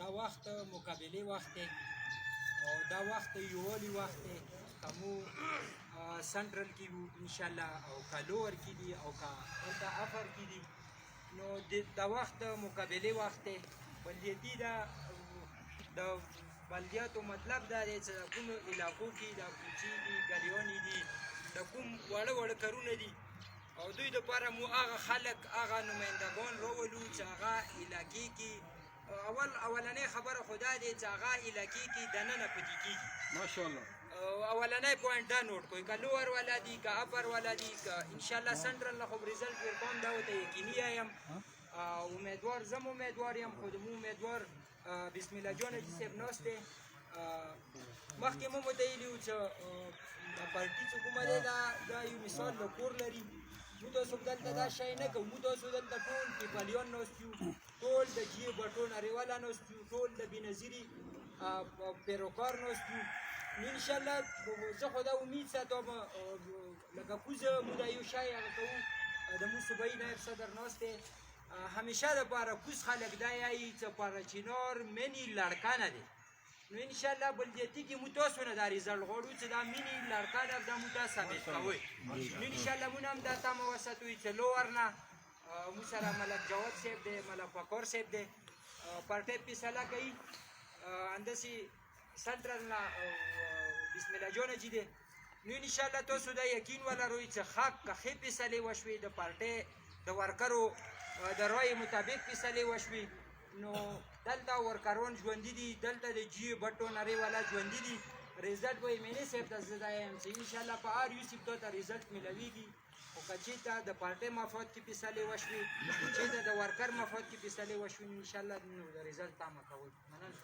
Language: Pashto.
دا وخت مقابلې وخت دی او دا وخت یووالي وخت دی که مو سنټرل کې وو انشاءالله او که لوور کې دي او که دلته افر کې دي نو دا وخت د مقابلې وخت دی بلدیتي د بلدیاتو مطلب دا دی چې د کومو علاقو کې د کوچي دي ګلیونې دي د کوم واړه واړه کارونه دي او دوی دپاره مو هغه خلک هغه نمایندګان راولو چې هغه علاقې کې اولنۍ خبره خو دا دی چې هغه علاقې کې دننه پټې کېږي ماشاءالله اولنۍ پوینټ دا نوټ کړئ که لوور والا دي که اپر والا دي که انشاءالله سنټرل نه خو رزلټ ورکوم دا ورته یقیني یم امیدوار زم امیدوار یم خو زموږ امیدوار بسم الله جان حاجي صاحب ناست دی مخکې مو ورته ویلي وو چې دا پارټي چې کومه دی دا یو مثال له کور لري موږ تاسو دلته دا شی نه کوو موږ تاسو دلته ټول پیپلیان ناست یو ټول د جیو بټو نړیواله ناست یو ټول د بېنظیري پیروکار ناست یو نو انشاءالله زه خو دا امید ساتم لکه کوزه موږ دا یو شی هغه کوو د موږ صوبایي نایب صدر ناست دی همیشه دپاره کوز خلک دا یایي چې پارچینار منی لړکه نه دی نو انشاءالله بلدیتي کې مو تاسو نه دا ریزلټ غواړو چې دا مینی لړکه ده دا مو دا ثابت کوئ نو انشاءالله مونږ هم دا تمه وساتو چې لوور نه مو سره ملک جواد صاحب دی ملک فقار صاحب دی پارټۍ فیصله کوي همداسې سنټرل نه بسم الله جان حاجي دی نو انشاءالله تاسو دا یقین ولرئ چې که ښې فیصلې وشوې د پارټۍ د ورکرو د رایې مطابق فیصلې وشوې نو دلته ورکران ژوندي دي دلته د جیو بټو نړۍ والا ژوندي دي رزلټ به یې صاحب ته زه دا یم چې انشاءالله په هر یو سیب ته رزلټ میلویږي خو که چېرته د پارټۍ مفاد کې فیصلې وشوې چېرته د ورکر مفاد کې فیصلې وشوې نو انشاءالله نو د رزلټ تمه کوئ مننه